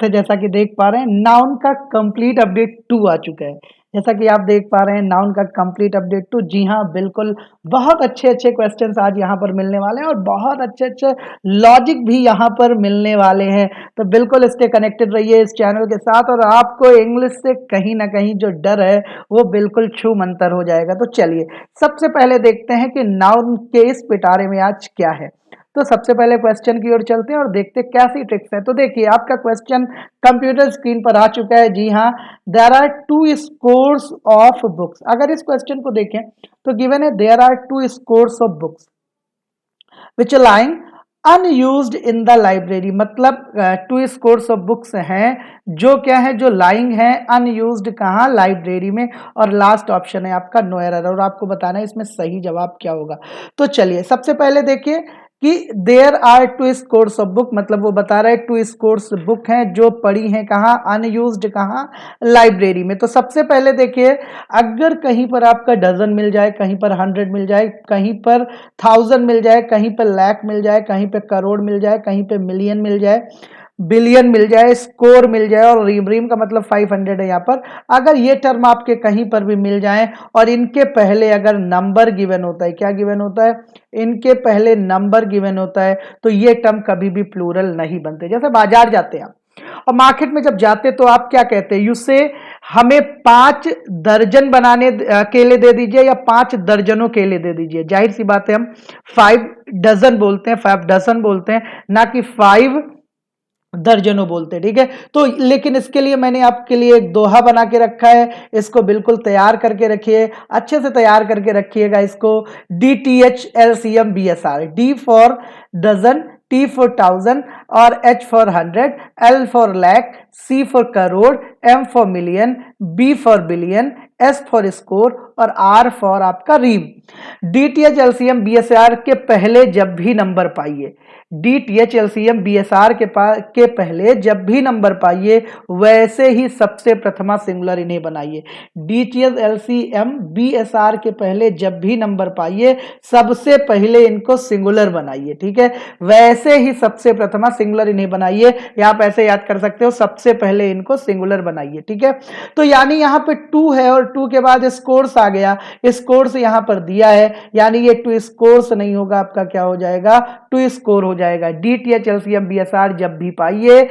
स्वागत है। जैसा कि देख पा रहे हैं नाउन का कंप्लीट अपडेट 2 आ चुका है। जैसा कि आप देख पा रहे हैं नाउन का कंप्लीट अपडेट 2, जी हाँ बिल्कुल, बहुत अच्छे क्वेश्चंस आज यहाँ पर मिलने वाले हैं और बहुत अच्छे लॉजिक भी यहाँ पर मिलने वाले हैं। तो बिल्कुल इसके कनेक्टेड रहिए इस चैनल के साथ और आपको इंग्लिश से कहीं ना कहीं जो डर है वो बिल्कुल छू मंतर हो जाएगा। तो चलिए सबसे पहले देखते हैं कि नाउन के इस पिटारे में आज क्या है। तो सबसे पहले क्वेश्चन की ओर चलते हैं और देखते हैं कैसी ट्रिक्स है। तो देखिए आपका क्वेश्चन कंप्यूटर स्क्रीन पर आ चुका है। जी हाँ, there are 2 scores of books. अगर इस क्वेश्चन को देखें तो गिवन है there are 2 scores of books which are lying unused in the library. मतलब 2 स्कोर्स ऑफ बुक्स हैं जो क्या है, जो लाइंग है अनयूज्ड कहाँ, लाइब्रेरी में। और लास्ट ऑप्शन है आपका नो एरर और आपको बताना है इसमें सही जवाब क्या होगा। तो चलिए सबसे पहले देखिए कि there are 2 scores of book, मतलब वो बता रहा है 2 स्कोर्स बुक हैं जो पड़ी हैं कहाँ, अनयूज्ड कहाँ, लाइब्रेरी में। तो सबसे पहले देखिए अगर कहीं पर आपका डजन मिल जाए, कहीं पर 100 मिल जाए, कहीं पर 1000 मिल जाए, कहीं पर लाख मिल जाए, कहीं पे करोड़ मिल जाए, कहीं पे मिलियन मिल जाए, बिलियन मिल जाए, स्कोर मिल जाए और रीम का मतलब 500 है यहाँ पर। अगर ये टर्म आपके कहीं पर भी मिल जाएं और इनके पहले अगर नंबर गिवन होता है, क्या गिवन होता है, इनके पहले नंबर गिवन होता है, तो ये टर्म कभी भी प्लूरल नहीं बनते। जैसे बाजार जाते हैं और मार्केट में जब जाते तो आप क्या कहते हैं, यूसे हमें 5 दर्जन बनाने केले दे दीजिए या 5 दर्जनों केले दे दीजिए। जाहिर सी बात है हम 5 डजन बोलते हैं, 5 डजन बोलते हैं, ना कि 5 दर्जनों बोलते हैं। ठीक है, तो लेकिन इसके लिए मैंने आपके लिए एक दोहा बना के रखा है, इसको बिल्कुल तैयार करके रखिए, अच्छे से तैयार करके रखिएगा इसको। DTHLCMBSR, D for dozen, T for 1000 और H for 100, L for lakh, C for crore, M for million, B for billion, S for score और R फॉर आपका रीम। DTHLCMBSR के पहले जब भी नंबर पाइए, DTHLCMBSR के पहले जब भी नंबर पाइए वैसे ही सबसे प्रथमा सिंगुलर इन्हें बनाइए। DTHLCMBSR के पहले जब भी नंबर पाइए सबसे पहले इनको सिंगुलर बनाइए। ठीक है, वैसे ही सबसे प्रथमा सिंगुलर इन्हें बनाइए, या आप ऐसे याद कर सकते हो सबसे पहले इनको सिंगुलर बनाइए। ठीक है, तो यानी यहाँ पे 2 है और 2 के बाद स्कोर्स आ गया, स्कोर्स यहाँ पर दिया है, यानी ये 2 स्कोर्स नहीं होगा, आपका क्या हो जाएगा, 2 स्कोर हो जाएगा। DTHLCMBSR जब भी पाइए,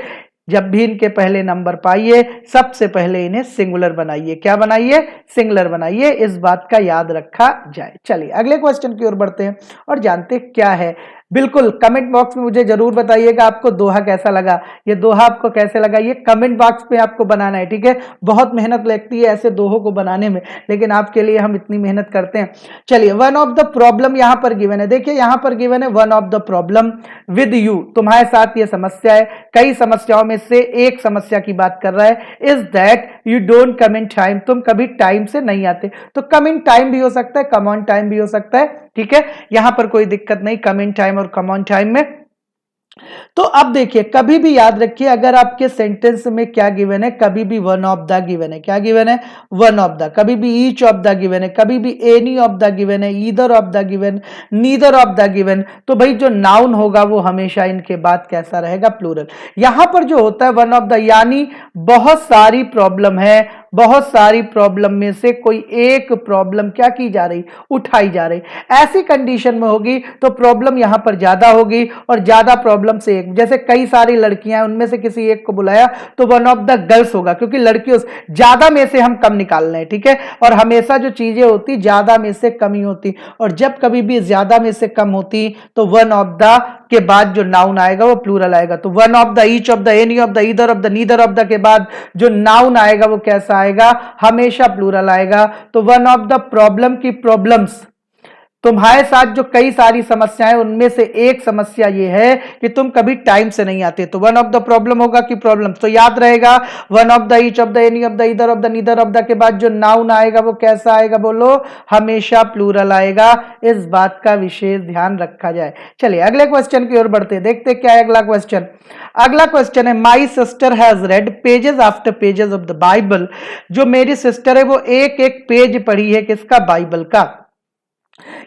जब भी इनके पहले नंबर पाइए सबसे पहले इन्हें सिंगुलर बनाइए। क्या बनाइए, सिंगुलर बनाइए, इस बात का याद रखा जाए। चलिए अगले क्वेश्चन की ओर बढ़ते हैं और जानते क्या है। बिल्कुल कमेंट बॉक्स में मुझे जरूर बताइएगा आपको दोहा कैसा लगा, ये दोहा आपको कैसे लगा, ये कमेंट बॉक्स पे आपको बनाना है। ठीक है, बहुत मेहनत लगती है ऐसे दोहों को बनाने में, लेकिन आपके लिए हम इतनी मेहनत करते हैं। चलिए वन ऑफ द प्रॉब्लम यहां पर गिवन है, देखिए यहां पर गिवन है one of the problem with you, तुम्हारे साथ ये समस्या है। कई समस्याओं में से एक समस्या की बात कर रहा है, is that you don't come in time, तुम कभी टाइम से नहीं आते। तो कम इन टाइम भी हो सकता है, कम ऑन टाइम भी हो सकता है। ठीक है, यहां पर कोई दिक्कत नहीं, कम इन टाइम और कम ऑन टाइम में। तो अब देखिए कभी भी याद रखिए अगर आपके सेंटेंस में क्या गिवन है, कभी भी वन ऑफ द गिवन है। क्या गिवन है, वन ऑफ द, कभी भी ईच ऑफ द गिवन है, कभी भी एनी ऑफ द गिवन है, either of the given, neither of the given. तो भाई जो नाउन होगा वो हमेशा इनके बाद कैसा रहेगा, प्लूरल। यहां पर जो होता है वन ऑफ द, यानी बहुत सारी प्रॉब्लम है, बहुत सारी प्रॉब्लम में से कोई एक प्रॉब्लम क्या की जा रही, उठाई जा रही। ऐसी कंडीशन में होगी तो प्रॉब्लम यहां पर ज्यादा होगी और ज्यादा प्रॉब्लम से एक, जैसे कई सारी लड़कियां उनमें से किसी एक को बुलाया तो वन ऑफ द गर्ल्स होगा, क्योंकि लड़कियों ज्यादा में से हम कम निकाल रहे हैं। ठीक है, और हमेशा जो चीजें होती ज्यादा में से कम ही होती, और जब कभी भी ज्यादा में से कम होती तो वन ऑफ द के बाद जो नाउन आएगा वो प्लूरल आएगा। तो one of the, each of the, any of the, either of the, neither of the के बाद जो नाउन आएगा वो कैसा आएगा, हमेशा प्लूरल आएगा। तो वन ऑफ द प्रॉब्लम की प्रॉब्लम्स, तुम्हारे साथ जो कई सारी समस्याएं उनमें से एक समस्या ये है कि तुम कभी टाइम से नहीं आते। तो वन ऑफ द प्रॉब्लम होगा कि प्रॉब्लम, तो याद रहेगा one of the, each of the, any of the, either of the, neither of the के बाद जो नाउन आएगा वो कैसा आएगा, बोलो, हमेशा प्लूरल आएगा। इस बात का विशेष ध्यान रखा जाए। चलिए अगले क्वेश्चन की ओर बढ़ते हैं, देखते क्या है अगला क्वेश्चन। अगला क्वेश्चन है my sister has red pages after pages of the Bible. जो मेरी सिस्टर है वो एक एक पेज पढ़ी है किसका, बाइबल का।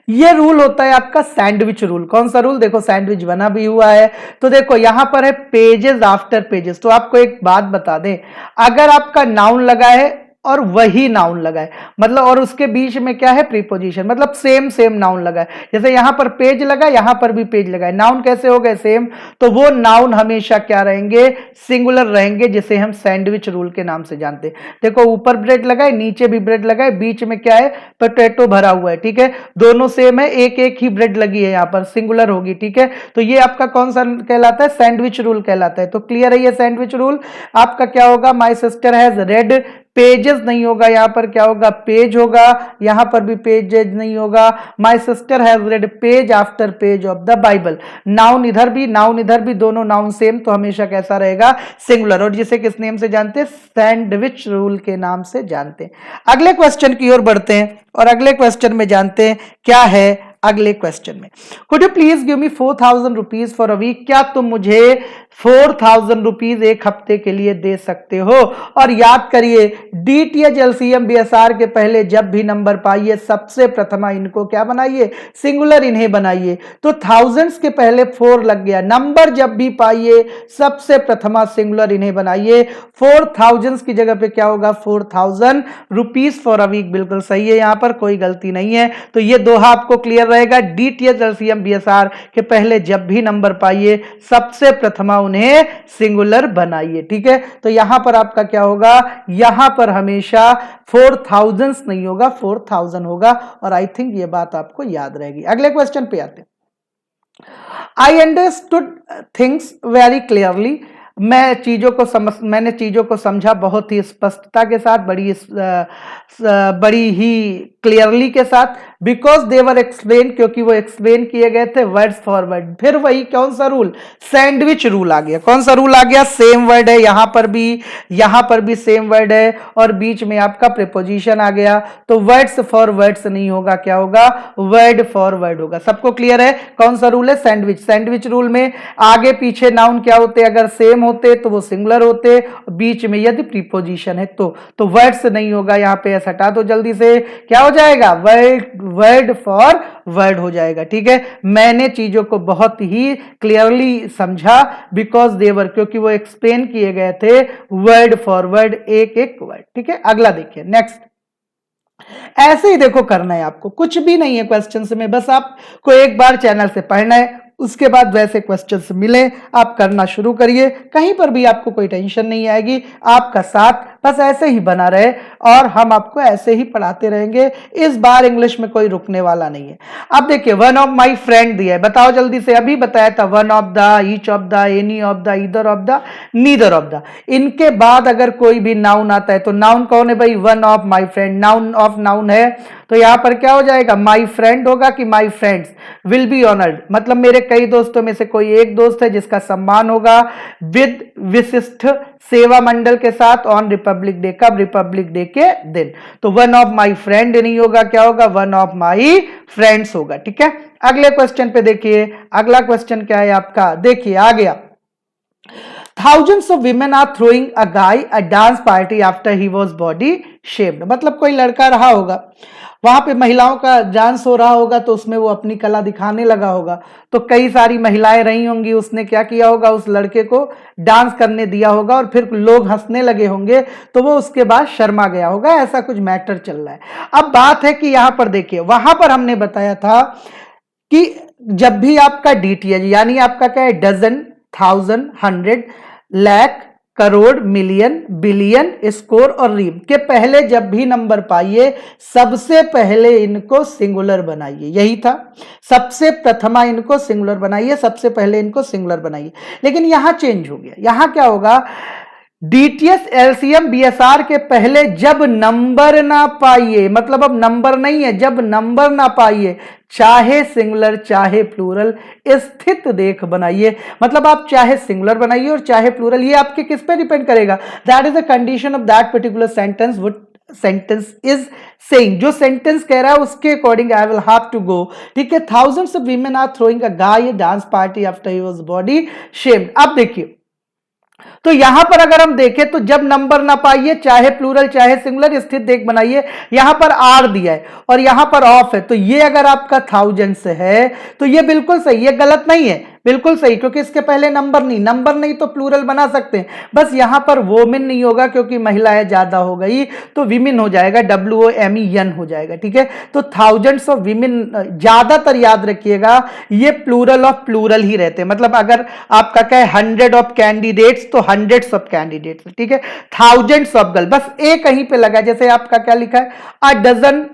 ये रूल होता है आपका सैंडविच रूल। कौन सा रूल? देखो सैंडविच बना भी हुआ है, तो देखो यहां पर है पेजेस आफ्टर पेजेस। तो आपको एक बात बता दें, अगर आपका नाउन लगा है और वही नाउन लगा है, मतलब और उसके बीच में क्या है? प्रीपोजिशन, मतलब सेम सेम नाउन लगा है। जैसे यहां पर पेज लगा, यहां पर भी पेज लगा है, नाउन कैसे हो गए? सेम। तो वो नाउन हमेशा क्या रहेंगे? सिंगुलर रहेंगे, जिसे हम सैंडविच रूल के नाम से जानते हैं। देखो ऊपर ब्रेड लगा है, नीचे भी ब्रेड लगा है, बीच में क्या है? पोटैटो भरा हुआ है, ठीक है। दोनों सेम है, एक एक ही ब्रेड लगी है, यहां पर सिंगुलर होगी, ठीक है। तो ये आपका कौन सा कहलाता है? सैंडविच रूल कहलाता है। तो क्लियर है ये सैंडविच रूल। आपका क्या होगा? My sister has red pages नहीं होगा, यहां पर क्या होगा? पेज होगा। यहां पर भी पेजेज नहीं होगा। My sister has red page after page of the Bible. Noun इधर भी, नाउन इधर भी, दोनों नाउन सेम, तो हमेशा कैसा रहेगा? सिंगुलर। और जिसे किस नेम से जानते हैं? सैंडविच रूल के नाम से जानते हैं। अगले क्वेश्चन की ओर बढ़ते हैं और अगले क्वेश्चन में जानते हैं क्या है अगले क्वेश्चन में। Could you please give me 4000 rupees for a week? क्या तुम मुझे 4000 रुपीज एक हफ्ते के लिए दे सकते हो? और याद करिए, डीटीएच एलसीएम बीएसआर के पहले जब भी नंबर पाइए सबसे प्रथमा इनको क्या बनाइए? सिंगुलर इन्हें बनाइए। तो थाउजेंड्स के पहले 4 लग गया, नंबर जब भी पाइए सबसे प्रथमा सिंगुलर इन्हें बनाइए। 4000 की जगह पे क्या होगा? 4000 रुपीज फॉर अ वीक। बिल्कुल सही है, यहां पर कोई गलती नहीं है। तो ये दोहा आपको क्लियर रहेगा। डीटीएच एलसीएम बीएसआर के पहले जब भी नंबर पाइए सबसे प्रथमा उन्हें सिंगुलर बनाइए, ठीक है। तो यहां पर आपका क्या होगा? यहां पर हमेशा 4000 नहीं होगा, 4000 होगा। और आई थिंक ये बात आपको याद रहेगी। अगले क्वेश्चन पे आते हैं। I understood things very clearly. मैंने चीजों को समझा बहुत ही स्पष्टता के साथ, बड़ी ही क्लियरली के साथ। बिकॉज दे वर एक्सप्लेन, क्योंकि वो एक्सप्लेन किए गए थे वर्ड्स फॉर वर्ड। फिर वही कौन सा रूल? सैंडविच रूल आ गया। कौन सा रूल आ गया? सेम वर्ड है, यहां पर भी सेम वर्ड है, और बीच में आपका प्रीपोजिशन आ गया। तो वर्ड्स फॉर वर्ड्स नहीं होगा, क्या होगा? वर्ड फॉर वर्ड होगा। सबको क्लियर है कौन सा रूल है? सैंडविच। सैंडविच रूल में आगे पीछे नाउन क्या होते? अगर सेम होते तो वो सिंगुलर होते, बीच में यदि प्रीपोजिशन है तो वर्ड्स नहीं होगा, यहां पे ऐसा हटा दो जल्दी से। क्या हो जाएगा? वर्ड फॉर वर्ड हो जाएगा, ठीक है। मैंने चीजों को बहुत ही क्लियरली समझा, बिकॉज देवर, क्योंकि वो एक्सप्लेन किए गए थे वर्ड फॉर वर्ड, एक एक वर्ड, ठीक है। अगला देखिए, नेक्स्ट। ऐसे ही देखो करना है आपको, कुछ भी नहीं है क्वेश्चंस में, बस आपको एक बार चैनल से पढ़ना है, उसके बाद वैसे क्वेश्चंस मिले आप करना शुरू करिए। कहीं पर भी आपको कोई टेंशन नहीं आएगी, आपका साथ बस ऐसे ही बना रहे और हम आपको ऐसे ही पढ़ाते रहेंगे। इस बार इंग्लिश में कोई रुकने वाला नहीं है। अब देखिए, वन ऑफ माई फ्रेंड दिया है, बताओ जल्दी से। अभी बताया था one of the, each of the, any of the, either of the, neither of the. इनके बाद अगर कोई भी नाउन आता है तो नाउन कौन है भाई? One of my friend. Noun of noun है, तो यहां पर क्या हो जाएगा? माई फ्रेंड होगा कि my friends will be honoured, मतलब मेरे कई दोस्तों में से कोई एक दोस्त है जिसका सम्मान होगा विद विशिष्ट सेवा मंडल के साथ ऑन रिपब्लिक डे। कब? रिपब्लिक डे के दिन। तो वन ऑफ माई फ्रेंड नहीं होगा, क्या होगा? वन ऑफ माई फ्रेंड्स होगा, ठीक है। अगले क्वेश्चन पे देखिए, अगला क्वेश्चन क्या है आपका? देखिए आ गया। Thousands of women are throwing a guy a dance party after he was body shamed। मतलब कोई लड़का रहा होगा, वहां पे महिलाओं का डांस हो रहा होगा, तो उसमें वो अपनी कला दिखाने लगा होगा। तो कई सारी महिलाएं रही होंगी, उसने क्या किया होगा? उस लड़के को डांस करने दिया होगा और फिर लोग हंसने लगे होंगे, तो वो उसके बाद शर्मा गया होगा। ऐसा कुछ मैटर चल रहा है। अब बात है कि यहां पर देखिए, वहां पर हमने बताया था कि जब भी आपका डीटीएच यानी आपका क्या है? Dozen, thousand, hundred, lakh, crore, million, billion, score और रीम के पहले जब भी नंबर पाइए सबसे पहले इनको सिंगुलर बनाइए। यही था, सबसे प्रथमा इनको सिंगुलर बनाइए, सबसे पहले इनको सिंगुलर बनाइए। लेकिन यहां चेंज हो गया। यहां क्या होगा? डीटीएस एलसीएम बीएसआर के पहले जब नंबर ना पाइए, मतलब अब नंबर नहीं है, जब नंबर ना पाइए, चाहे सिंगुलर चाहे प्लूरल, स्थित देख बनाइए। मतलब आप चाहे सिंगुलर बनाइए और चाहे प्लूरल, ये आपके किस पे डिपेंड करेगा? That is the condition of that particular sentence. What sentence is saying, जो सेंटेंस कह रहा है उसके according I will have to go, ठीक है। Thousands of women are throwing a guy dance party after he was body shamed. अब देखिए, तो यहां पर अगर हम देखें तो जब नंबर ना पाइए, चाहे प्लूरल चाहे सिंगुलर, स्थित देख बनाइए, यहां पर आर दिया है और यहां पर ऑफ है, तो ये अगर आपका थाउजेंड्स है तो ये बिल्कुल सही, ये गलत नहीं है, बिल्कुल सही, क्योंकि इसके पहले नंबर नहीं तो प्लूरल बना सकते हैं। बस यहां पर वोमेन नहीं होगा क्योंकि महिलाएं ज्यादा हो गई, तो विमेन हो जाएगा, WOMEN हो जाएगा, ठीक है। तो थाउजेंड्स ऑफ विमेन, ज्यादातर याद रखिएगा ये प्लूरल ऑफ प्लूरल ही रहते हैं, मतलब अगर आपका क्या है 100 ऑफ कैंडिडेट्स तो हंड्रेड्स ऑफ कैंडिडेट्स, ठीक है। थाउजेंड्स ऑफ गर्ल, बस ए कहीं पे लगा, जैसे आपका क्या लिखा है अ डजन,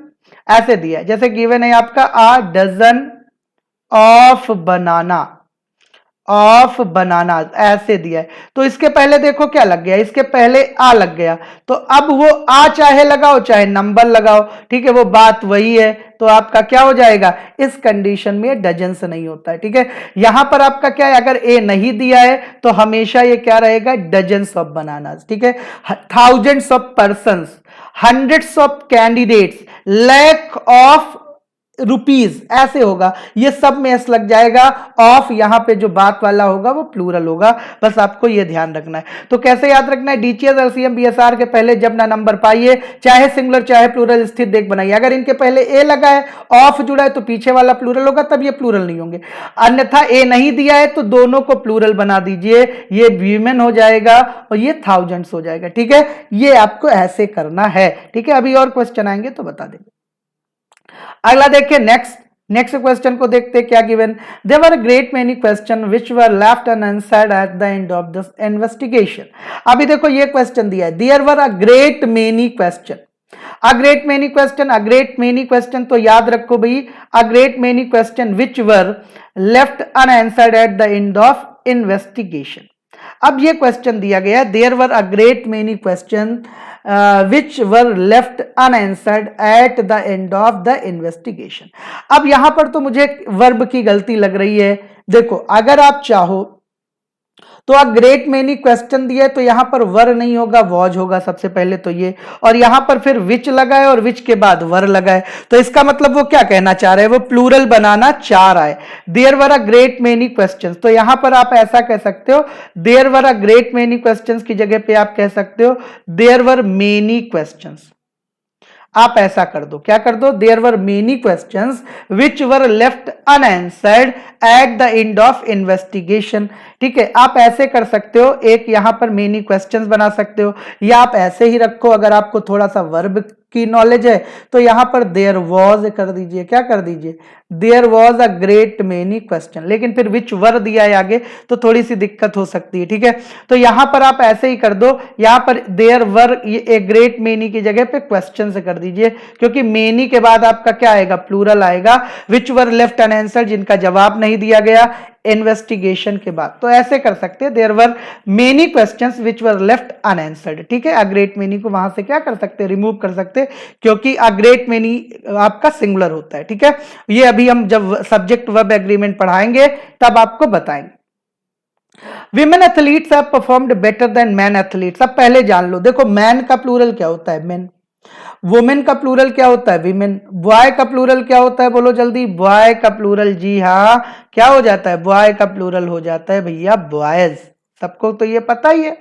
ऐसे दिया है, जैसे गिवन है आपका a dozen of banana, of banana ऐसे दिया है, तो इसके पहले देखो क्या लग गया, इसके पहले आ लग गया, तो अब वो आ चाहे लगाओ चाहे नंबर लगाओ, ठीक है, वो बात वही है, तो आपका क्या हो जाएगा, इस कंडीशन में डजन से नहीं होता है, ठीक है। यहां पर आपका क्या है, अगर ए नहीं दिया है तो हमेशा ये क्या रहेगा, डजन्स ऑफ बनाना, ठीक है। Thousands of person, hundreds of candidates, lakh of rupees, ऐसे होगा, ये सब में एस लग जाएगा, ऑफ यहां पे जो बात वाला होगा वो प्लूरल होगा, बस आपको ये ध्यान रखना है। तो कैसे याद रखना है, डीटीएस एलसीएम बीएसआर के पहले जब ना नंबर पाइए, चाहे सिंगुलर चाहे प्लूरल, स्थित देख बनाइए, अगर इनके पहले ए लगा है, ऑफ जुड़ा है, तो पीछे वाला प्लूरल होगा, तब ये प्लूरल नहीं होंगे, अन्यथा ए नहीं दिया है तो दोनों को प्लूरल बना दीजिए, ये वीमेन हो जाएगा और ये थाउजेंड्स हो जाएगा, ठीक है। ये आपको ऐसे करना है, ठीक है। अभी और क्वेश्चन आएंगे तो बता देंगे। अगला देखिए, नेक्स्ट क्वेश्चन को देखते क्या given, there were great many question which were left unanswered at the end of this investigation. अभी देखो ये क्वेश्चन दिया है, there were a great many question, a great many question, तो याद रखो भाई, a great many question which were left unanswered at the end of investigation. अब ये क्वेश्चन दिया गया, there were a great many question which were left unanswered at the end of the investigation। अब यहां पर तो मुझे वर्ब की गलती लग रही है, देखो अगर आप चाहो तो अ ग्रेट मेनी क्वेश्चन दिया है तो यहां पर वर नहीं होगा, वॉज होगा सबसे पहले तो ये, और यहां पर फिर विच लगा है और विच के बाद वर लगा है, तो इसका मतलब वो क्या कहना चाह रहे हैं, वो प्लूरल बनाना चाह रहा है। There were a great many questions, तो यहां पर आप ऐसा कह सकते हो, there were a great many questions की जगह पे आप कह सकते हो देयर वर मेनी क्वेश्चंस, आप ऐसा कर दो, क्या कर दो, there were many questions which were left unanswered at the end of investigation, ठीक है। आप ऐसे कर सकते हो, एक यहां पर मेनी क्वेश्चंस बना सकते हो, या आप ऐसे ही रखो, अगर आपको थोड़ा सा वर्ब की नॉलेज है तो यहां पर देयर वॉज कर दीजिए, क्या कर दीजिए, there was a great many question, लेकिन फिर विच वर दिया है आगे तो थोड़ी सी दिक्कत हो सकती है, ठीक है। तो यहां पर आप ऐसे ही कर दो, यहां पर there were a great many की जगह पे क्वेश्चन से कर दीजिए, क्योंकि मेनी के बाद आपका क्या आएगा, प्लूरल आएगा, विच वर लेफ्ट अनआंसर्ड, जिनका जवाब नहीं दिया गया इन्वेस्टिगेशन के बाद, तो ऐसे कर सकते हैं, there were many questions which were left unanswered, ठीक है। अ ग्रेट मेनी को वहां से क्या कर सकते हैं, रिमूव कर सकते हैं, क्योंकि अ ग्रेट मेनी आपका सिंगुलर होता है, ठीक है। ये अभी हम जब सब्जेक्ट वर्ब एग्रीमेंट पढ़ाएंगे तब आपको बताएंगे। Women athletes have performed better than man athletes, अब पहले जान लो, देखो मैन का प्लूरल क्या होता है, मेन, वुमेन का प्लूरल क्या होता है, विमेन, बॉय का प्लूरल क्या होता है, बोलो जल्दी, बॉय का प्लूरल, जी हाँ, क्या हो जाता है, बॉय का प्लूरल हो जाता है भैया बॉयज, सबको तो ये पता ही है।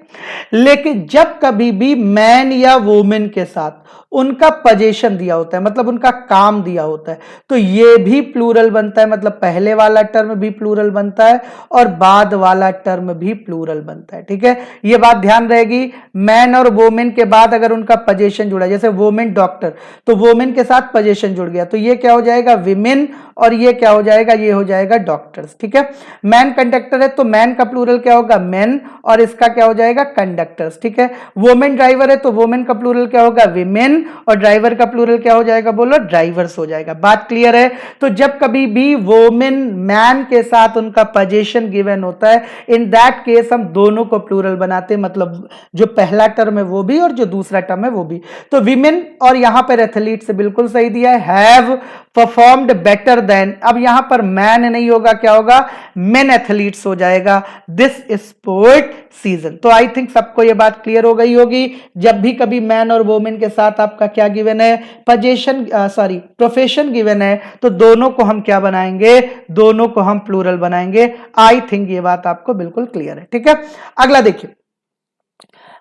लेकिन जब कभी भी मैन या वुमेन के साथ उनका पोजीशन दिया होता है, मतलब उनका काम दिया होता है, तो ये भी प्लूरल बनता है, मतलब पहले वाला टर्म भी प्लूरल बनता है और बाद वाला टर्म भी प्लूरल बनता है, ठीक है। ये बात ध्यान रहेगी, मैन और वुमेन के बाद अगर उनका पोजीशन जुड़ा, जैसे वुमेन डॉक्टर, तो वुमेन के साथ पोजीशन जुड़ गया, तो ये क्या हो जाएगा, विमेन, और ये क्या हो जाएगा, ये हो जाएगा डॉक्टर्स, ठीक है। मैन कंडक्टर है तो मैन का प्लूरल क्या होगा, मेन, और इसका क्या हो जाएगा, कंडक्टर्स, ठीक है। वुमेन ड्राइवर है तो वुमेन का प्लूरल क्या होगा, विमेन, और ड्राइवर का प्लूरल क्या हो जाएगा, बोलो ड्राइवर्स हो जाएगा। बात क्लियर है। तो जब कभी भी वुमेन मैन के साथ उनका पोजीशन गिवन होता है, इन दैट केस हम दोनों को प्लूरल बनाते हैं, मतलब जो पहला टर्म है वो भी और जो दूसरा टर्म है वो भी। तो विमेन, और यहां पर एथलीट से बिल्कुल सही दिया है, हैव परफॉर्म्ड बेटर देन, अब यहां पर मैन नहीं होगा, क्या होगा, मेन एथलीट्स हो जाएगा दिस स्पोर्ट सीजन। तो आई थिंक सबको यह बात क्लियर हो गई होगी, जब भी कभी मैन और वुमेन के साथ आपका क्या गिवन है, पोजीशन, सॉरी प्रोफेशन गिवन है, तो दोनों को हम क्या बनाएंगे, दोनों को हम प्लूरल बनाएंगे। आई थिंक ये बात आपको बिल्कुल क्लियर है, ठीक है। अगला देखिए,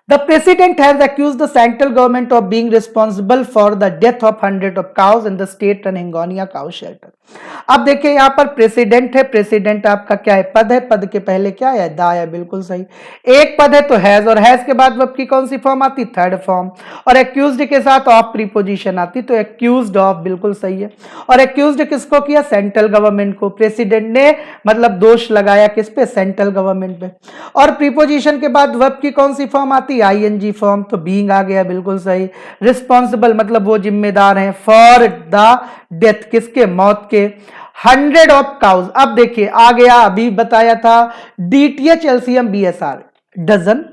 The president has accused the central government of being responsible for the death of hundreds of cows in the state run Hingonia cow shelter. अब देखिए यहां पर प्रेसिडेंट है, प्रेसिडेंट आपका क्या है, पद है, पद के पहले क्या है, दा है, बिल्कुल सही। एक पद है तो हैज, और हैज के बाद वर्ब की कौन सी फॉर्म आती, थर्ड फॉर्म, और एक्यूज्ड के साथ ऑफ प्रीपोजिशन आती, तो एक्यूज्ड ऑफ बिल्कुल सही है। और एक्यूज्ड किसको किया, सेंट्रल गवर्नमेंट को, प्रेसिडेंट ने मतलब दोष लगाया किस पे, सेंट्रल गवर्नमेंट पे। और प्रीपोजिशन के बाद वर्ब की कौन सी फॉर्म आती, आईएनजी फॉर्म, तो बीइंग आ गया, बिल्कुल सही। रिस्पॉन्सिबल मतलब वो जिम्मेदार हैं, फॉर द डेथ किसके, मौत के, 100 ऑफ काउज। अब देखिए आ गया, अभी बताया था, DTH LCM BSR, dozen,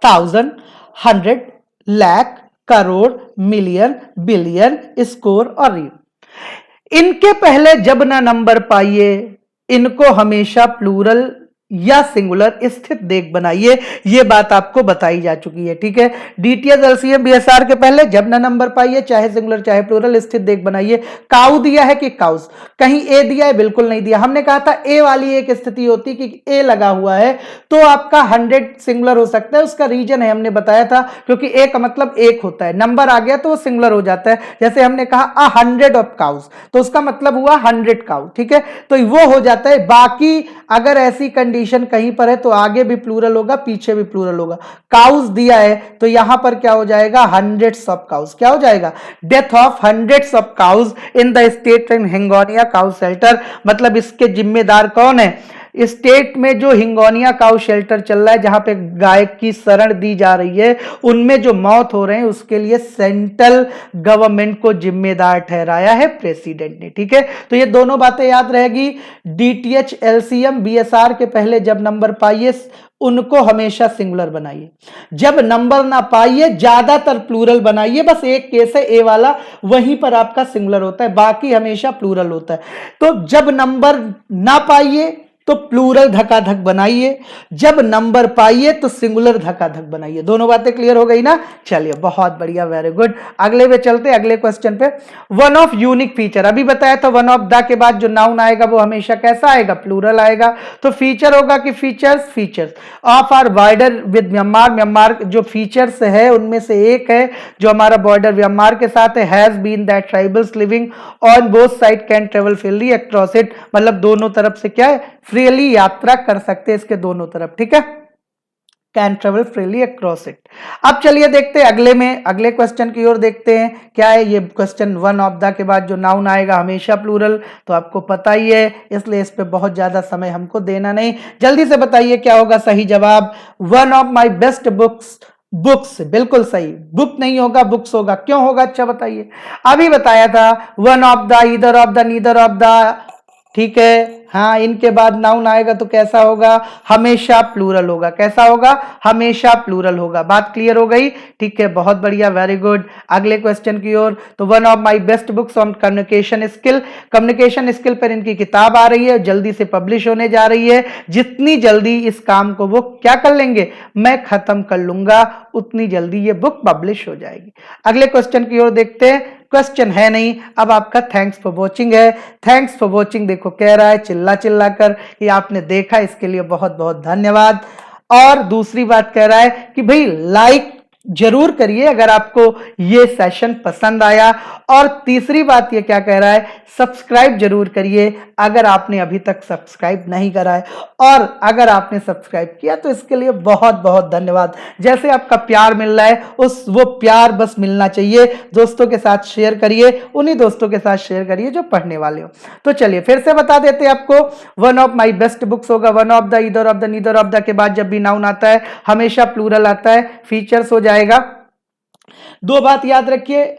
1000, 100, lakh, crore, million, billion, score और रीड। इनके पहले जब ना नंबर पाइए, इनको हमेशा प्लूरल या सिंगुलर स्थित देख बनाइए, ये बात आपको बताई जा चुकी है, ठीक है। डीटीएस एलसीएम बीएसआर के पहले जब ना नंबर पाइए, चाहे सिंगुलर चाहे प्लूरल, स्थित देख बनाइए। काउ दिया है कि काउस, कहीं ए दिया है, बिल्कुल नहीं दिया। हमने कहा था ए वाली एक स्थिति होती कि ए लगा हुआ है तो आपका 100 सिंगुलर हो सकता है, उसका रीजन है, हमने बताया था, क्योंकि ए का मतलब एक होता है, नंबर आ गया तो वो सिंगुलर हो जाता है। जैसे हमने कहा 100 ऑफ काउस, तो उसका मतलब हुआ 100 काउ, ठीक है, तो वो हो जाता है। बाकी अगर ऐसी कंडीशन कहीं पर है तो आगे भी प्लूरल होगा, पीछे भी प्लूरल होगा। काउस दिया है तो यहां पर क्या हो जाएगा, हंड्रेड्स ऑफ काउस, क्या हो जाएगा, death of hundreds of cows in the state in Hingonia cow shelter, मतलब इसके जिम्मेदार कौन है, स्टेट में जो हिंगोनिया काउ शेल्टर चल रहा है, जहां पे गाय की शरण दी जा रही है, उनमें जो मौत हो रहे हैं उसके लिए सेंट्रल गवर्नमेंट को जिम्मेदार ठहराया है प्रेसिडेंट ने, ठीक है। तो ये दोनों बातें याद रहेगी। डीटीएच एलसीएम बीएसआर के पहले जब नंबर पाइए, उनको हमेशा सिंगुलर बनाइए, जब नंबर ना पाइए ज्यादातर प्लूरल बनाइए। बस एक केस है ए वाला, वहीं पर आपका सिंगुलर होता है, बाकी हमेशा प्लूरल होता है। तो जब नंबर ना पाइए तो प्लूरल धकाधक बनाइए, जब नंबर पाइए तो सिंगुलर धकाधक बनाइए। दोनों बातें क्लियर हो गई ना, चलिए बहुत बढ़िया, वेरी गुड। अगले पे चलते, अगले क्वेश्चन पे। वन ऑफ यूनिक फीचर, अभी बताया था वन ऑफ द के बाद जो नाउन आएगा वो हमेशा कैसा आएगा, प्लूरल आएगा। तो फीचर होगा कि features, features of are border with Myanmar, Myanmar जो फीचर्स है उनमें से एक है जो हमारा बॉर्डर म्यांमार के साथ है, has been that tribals living on both side can travel freely across it, मतलब दोनों तरफ से क्या है, फ्रीली यात्रा कर सकते हैं इसके दोनों तरफ, ठीक है, can travel freely across it. अब चलिए देखते हैं अगले में, अगले क्वेश्चन की ओर देखते हैं क्या है ये क्वेश्चन। वन ऑफ द के बाद जो नाउन आएगा हमेशा प्लूरल, तो आपको पता ही है, इसलिए इस पे बहुत ज्यादा समय हमको देना नहीं। जल्दी से बताइए क्या होगा सही जवाब, one of my best books, books बिल्कुल सही, बुक नहीं होगा बुक्स होगा, क्यों होगा, अच्छा बताइए। अभी बताया था one of the, either of the, neither of the, ठीक है, हाँ, इनके बाद नाउन आएगा तो कैसा होगा, हमेशा प्लूरल होगा, कैसा होगा, हमेशा प्लूरल होगा। बात क्लियर हो गई, ठीक है, बहुत बढ़िया, वेरी गुड। अगले क्वेश्चन की ओर, तो one of my best books on communication skill, communication skill पर इनकी किताब आ रही है, जल्दी से पब्लिश होने जा रही है। जितनी जल्दी इस काम को वो क्या कर लेंगे, मैं खत्म कर लूंगा, उतनी जल्दी ये बुक पब्लिश हो जाएगी। अगले क्वेश्चन की ओर देखते हैं, क्वेश्चन है नहीं, अब आपका थैंक्स फॉर वॉचिंग है। थैंक्स फॉर वॉचिंग देखो कह रहा है चिल्ला चिल्ला कर कि आपने देखा, इसके लिए बहुत बहुत धन्यवाद। और दूसरी बात कह रहा है कि भाई लाइक जरूर करिए अगर आपको ये सेशन पसंद आया। और तीसरी बात ये क्या कह रहा है, सब्सक्राइब जरूर करिए अगर आपने अभी तक सब्सक्राइब नहीं करा है, और अगर आपने सब्सक्राइब किया तो इसके लिए बहुत बहुत धन्यवाद। जैसे आपका प्यार मिल रहा है उस वो प्यार बस मिलना चाहिए। दोस्तों के साथ शेयर करिए, उन्हीं दोस्तों के साथ शेयर करिए जो पढ़ने वाले हो। तो चलिए फिर से बता देते हैं आपको, one of my best books होगा, one of the, either of the, neither of the के बाद जब भी नाउन आता है हमेशा प्लूरल आता है, फीचर्स हो जाएगा। दो बात याद रखिए,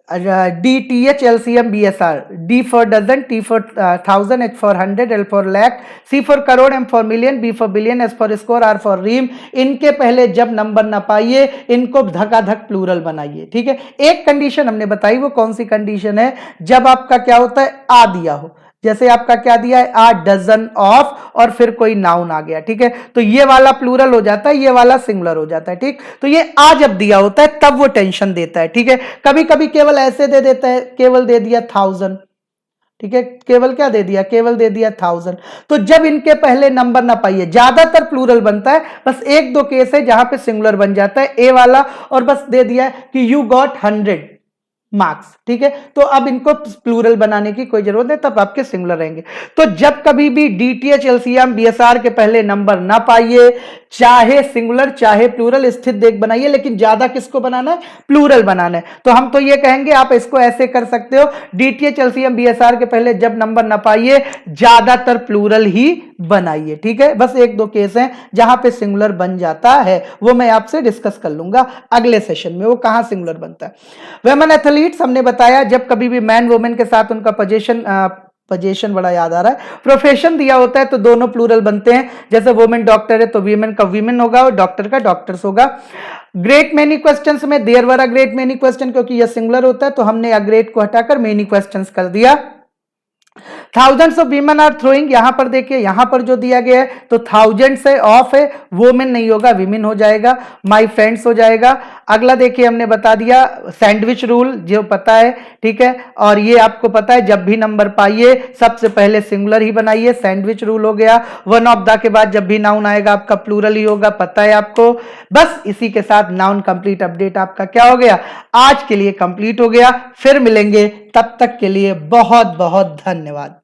DTH LCM BSR, D for dozen, T for 1000, H for 100, L for lakh, C for crore, M for million, B for billion, S for score, R for ream। इनके पहले जब नंबर ना पाइए इनको धकाधक प्लूरल बनाइए, ठीक है। एक कंडीशन हमने बताई, वो कौन सी कंडीशन है, जब आपका क्या होता है, आ दिया हो, जैसे आपका क्या दिया है, आ डजन ऑफ, और फिर कोई नाउन आ गया, ठीक है, तो ये वाला प्लूरल हो जाता है, ये वाला सिंगुलर हो जाता है, ठीक। तो ये आ जब दिया होता है तब वो टेंशन देता है, ठीक है। कभी कभी केवल ऐसे दे देता है, केवल दे दिया 1000, ठीक है, केवल क्या दे दिया, केवल दे दिया 1000। तो जब इनके पहले नंबर ना पाइए, ज्यादातर प्लूरल बनता है, बस एक दो केस है जहां पे सिंगुलर बन जाता है, ए वाला, और बस दे दिया कि यू गॉट 100 मार्क्स। ठीक है, तो अब इनको प्लूरल बनाने की कोई जरूरत नहीं, तब आपके सिंगुलर रहेंगे। तो जब कभी भी डीटीएच एलसीएम बीएसआर के पहले नंबर ना पाइए, चाहे सिंगुलर चाहे प्लूरल, स्थित देख बनाइए, लेकिन ज्यादा किसको बनाना है, प्लूरल बनाना है। तो हम तो ये कहेंगे, आप इसको ऐसे कर सकते हो, डीटीएच एलसीएम बीएसआर के पहले जब नंबर ना पाइए, ज्यादातर प्लूरल ही बनाइए। ठीक है, बस एक दो केस हैं जहां पे सिंगुलर बन जाता है, वो मैं आपसे डिस्कस कर लूंगा अगले सेशन में, वो कहां सिंगुलर बनता है। वेमन एथलीट्स हमने बताया, जब कभी भी मैन वुमेन के साथ उनका पोजीशन बड़ा याद आ रहा है, प्रोफेशन दिया होता है तो दोनों प्लूरल बनते हैं। जैसे वुमेन डॉक्टर है तो वीमेन का वीमेन होगा और डॉक्टर का डॉक्टर्स होगा। ग्रेट मेनी क्वेश्चंस में there were a great many question, क्योंकि यह सिंगुलर होता है तो हमने अ ग्रेट को हटाकर मेनी क्वेश्चंस कर दिया। Thousands of women are throwing, यहां पर देखिए, यहां पर जो दिया गया है तो थाउजेंड्स है, ऑफ है, वोमेन नहीं होगा, विमेन हो जाएगा। माय फ्रेंड्स हो जाएगा। अगला देखिए, हमने बता दिया सैंडविच रूल, जो पता है, ठीक है, और ये आपको पता है, जब भी नंबर पाइए सबसे पहले सिंगुलर ही बनाइए, सैंडविच रूल हो गया। वन ऑफ द के बाद जब भी नाउन आएगा आपका प्लूरल ही होगा, पता है आपको। बस इसी के साथ नाउन कंप्लीट अपडेट आपका क्या हो गया, आज के लिए कंप्लीट हो गया। फिर मिलेंगे, तब तक के लिए बहुत बहुत धन्यवाद।